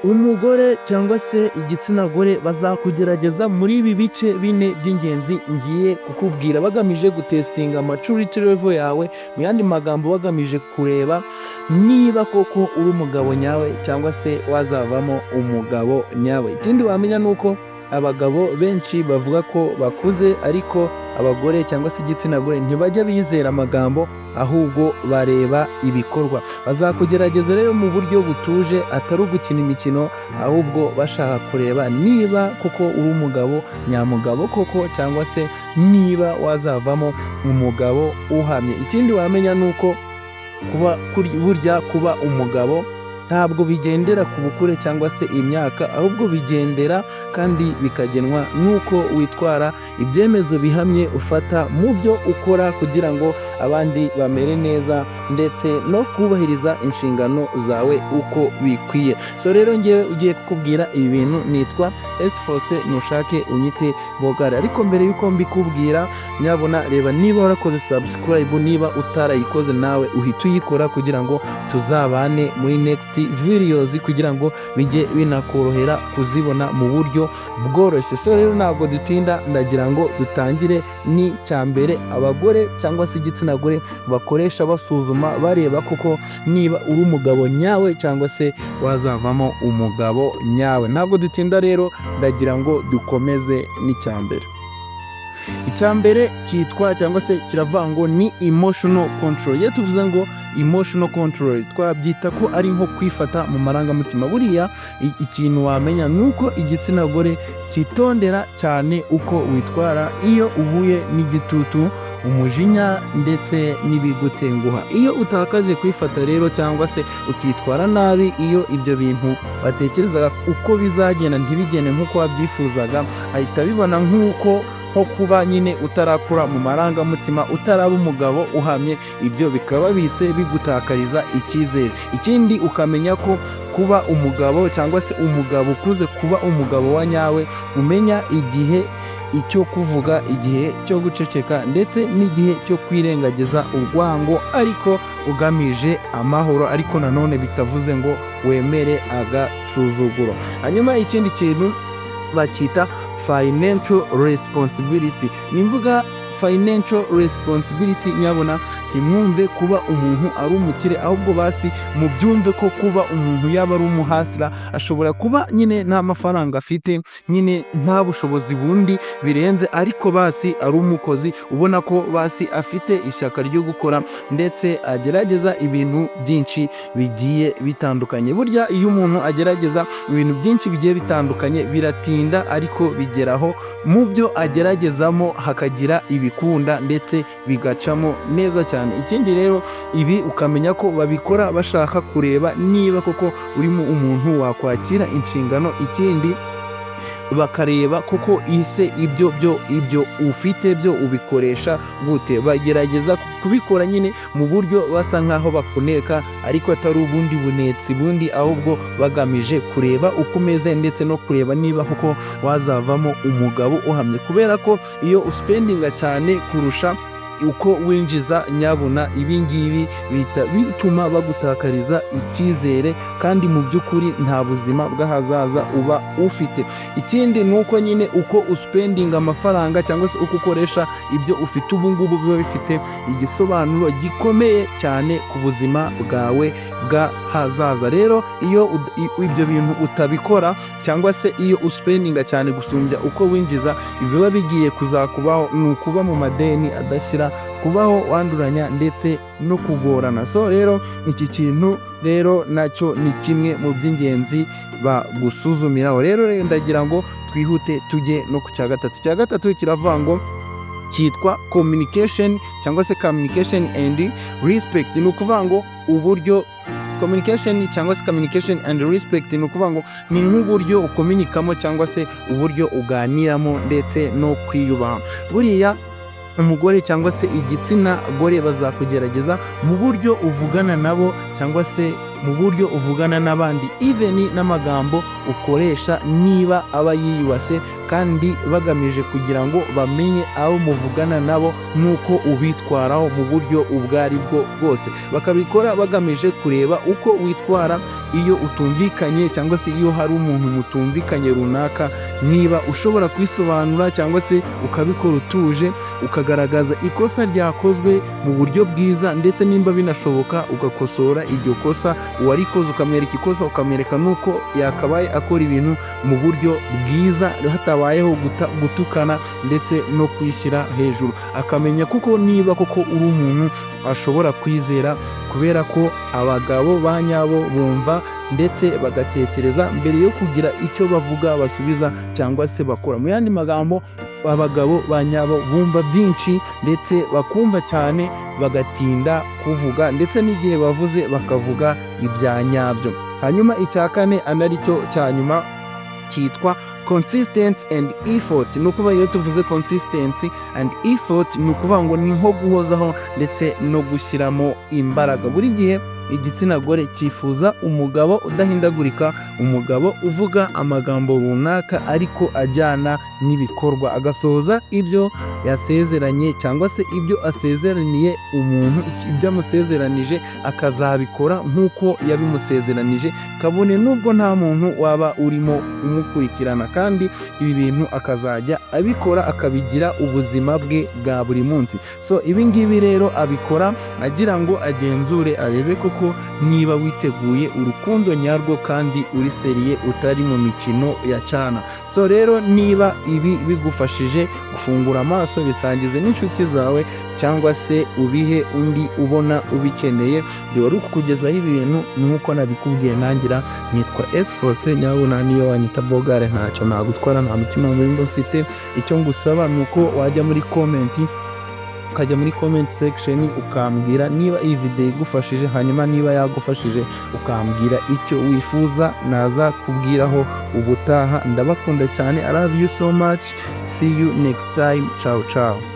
Umugore cyangwa se igitsina gore bazakugerageza muri ibi bice bine by'ingenzi ngiye kukubwira bagamije gutesitinga maturity level yawe, mu yandi magambo bagamije kureba niba koko uri umugabo nyawe cyangwa se wazavamo umugabo nyawe. Ikindi wamenya ni uko abagabo benshi bavuga ko bakuze ariko abagore cyangwa se igitsina gore ntibajya bizera amagambo ahubwo bareba ibikorwa. Bazakugerageza rero mu buryo butuje atari ugukina imikino ahubwo bashaka kureba niba koko uri umugabo nyamugabo koko cyangwa se niba wazavamo umugabo uhamye. Ikindi wamenya ni uko burya kuba umugabo ntabwo bigendera ku bukure cyangwa se imyaka, ahubwo bigendera kandi bikagenwa n'uko witwara, ibyemezo bihamye ufata mu byo ukora kugira ngo abandi bamere neza ndetse no kubahiriza inshingano zawe uko bikwiye. So rero ngewe ugiye kukubwira ibi bintu nitwa S Faustin, nushake unyite Bogari. Ariko mbere yuko mbikubwira nyabona reba niba warakoze subscribe, niba utarayikoze nawe uhita uyikora kugira ngo tuzabane muri next videos kugira ngo bijye binakorohera kuzibona mu buryo bworoshye. So rero ntabwo dutinda, ndagira ngo dutangire n'icyambere abagore cyangwa se igitsina gore bakoresha basuzuma bareba koko niba uri umugabo nyawe cyangwa se wazavamo umugabo nyawe. Ntabwo dutinda rero, ndagira ngo dukomeze n'icyambere. Icyambere cyitwa cyangwa se kiravuga ngo ni emotional control. Iyo tuvuze ngo emotional control twabyita ko ari nko kwifata mu marangamutima. Buriya ikintu wamenya ni uko igitsina gore cyitondera cyane uko witwara iyo uhuye n'igitutu, umujinya ndetse n'ibigutenguha. Iyo utakaje kwifata rero cyangwa se ukitwara nabi, iyo ibyo bintu batekerezaga uko bizagenda ntibigende nk'uko wabyifuzaga, ahita bibona nk'uko nko kuba nyine utarakura mu marangamutima, utaraba umugabo uhamye, ibyo bikaba bise bigutakariza icyizere. Ikindi ukamenya ko kuba umugabo cyangwa se umugabo ukuze, kuba umugabo wa nyawe, umenya igihe icyo kuvuga, igihe cyo guceceka ndetse n'igihe cyo kwirengagiza urwango ariko ugamije amahoro, ariko nanone bitavuze ngo wemere agasuzuguro. Hanyuma ikindi kintu bacyita financial responsibility. Nimvuga financial responsibility nyabona ntimwumve kuba umuntu ari umukire, ahubwo basi mubyumve ko kuba umuntu yaba ari umuhasira, ashobora kuba nyine nta mafaranga afite, nyine nta bushobozi bundi birenze, ariko basi ari umukozi ubona ko basi afite ishyaka ryo gukora ndetse agerageza ibintu byinshi bigiye bitandukanye. Burya iyo umuntu agerageza ibintu byinshi bigiye bitandukanye biratinda ariko bigeraho mu byo ageragezamo hakagira ibikunda ndetse bigacamo neza cyane. Ikindi rero ibi ukamenya ko babikora bashaka kureba niba koko urimo umuntu wakwakira inshingano. Ikindi bakareba koko ise ibyo ufite byo ubikoresha gute. Bagerageza kubikora nyine mu buryo basa nkaho bakuneka ariko atari ubundi bunetsi bundi, ahubwo bagamije kureba uko umeze ndetse no kureba niba koko wazavamo umugabo uhamye. Kubera ko iyo uspendinga cyane kurusha uko winjiza nyabuna, ibi ngibi bituma bagutakariza icyizere kandi mu by'ukuri nta buzima bw'ahazaza uba ufite. Ikindi ni uko nyine uko uspendinga amafaranga cyangwa se uko ukoresha ibyo ufite ubu ngubu biba bifite igisobanuro gikomeye cyane ku buzima bwawe bw'ahazaza. Rero iyo ibyo bintu utabikora cyangwa se iyo uspendinga cyane gusumbya uko winjiza, biba bigiye kuzakubaho ni ukuba mu madeni adashyira, kubaho wanduranya ndetse no kugorana. So rero iki kintu rero nacyo ni kimwe mu by'ingenzi bagusuzumiraho. Rero ndagira ngo twihute tujye no ku cya gatatu. Cya gatatu kiravuga ngo cyitwa communication cyangwa se communication and respect. Ni ukuvuga ngo uburyo communication cyangwa se communication and respect ni ukuvuga ngo ni nk'uburyo ukominikamo cyangwa se uburyo uganiramo ndetse no kwiyubaha. Buriya umugore cyangwa se igitsina gore bazakugerageza mu buryo uvugana nabo cyangwa se mu buryo uvugana n'abandi, even n'amagambo ukoresha niba aba yiyubashye kandi bagamije kugira ngo bamenye abo muvugana nabo nuko ubitwaraho mu buryo ubwo ari bwo bwose. Bakabikora bagamije kureba uko witwara iyo utumvikanye cyangwa se iyo hari umuntu mutumvikanye runaka, niba ushobora kwisobanura cyangwa se ukabikora utuje, ukagaragaza ikosa ryakozwe mu buryo bwiza, ndetse nimba binashoboka ugakosora iryo kosa uwarikoze, ukamwereka ikosa, ukamwereka nuko yakabaye akora ibintu mu buryo bwiza hatabayeho gutukana ndetse no kwishyira hejuru, akamenya kuko niba koko uri umuntu ashobora kwizera, kubera ko abagabo ba nyabo bumva ndetse bagatekereza mbere yo kugira icyo bavuga, basubiza cyangwa se bakora. Mu yandi magambo, abagabo ba nyabo bumva byinshi ndetse bakumva cyane, bagatinda kuvuga, ndetse n'igihe bavuze bakavuga ibya nyabyo. Hanyuma icya kane anari cyo cya nyuma cyitwa consistency and effort. Ni ukuvuga iyo tuvuze consistency and effort, ni ukuvuga ngo ni nko guhozaho ndetse no gushyiramo imbaraga. Buri gihe igitsina gore cyifuza umugabo udahindagurika, umugabo uvuga amagambo runaka ariko ajyana n'ibikorwa, agasohoza ibyo yasezeranye cyangwa se ibyo asezeraniye umuntu, ibyo amusezeranije akazabikora nk'uko yabimusezeranije, kabone nubwo nta muntu waba urimo umukurikirana, kandi ibi bintu akazajya abikora akabigira ubuzima bwe bwa buri munsi. So ibi ngibi rero abikora agira ngo agenzure, arebe koko niba witeguye urukundo nyarwo kandi uri seriye, utari mu mikino ya cyana. So rero niba ibi bigufashije gufungura amaso, bisangize n'inshuti zawe cyangwa se ubihe undi ubona ubikeneye. Wari kukugezaho ibintu nk'uko nabikubwiye ntangira. Nitwa S Faustin, nyabuna niyo wanyita Bogare ntacyo nagutwara, nta mutima mubi mfite. Icyo ngusaba ni uko wajya muri ukajya muri comment section ukambwira niba iyi video igufashije, hanyuma niba yagufashije ukambwira icyo wifuza naza kubwiraho ubutaha. Ndabakunda cyane, I love you so much, see you next time, ciao ciao.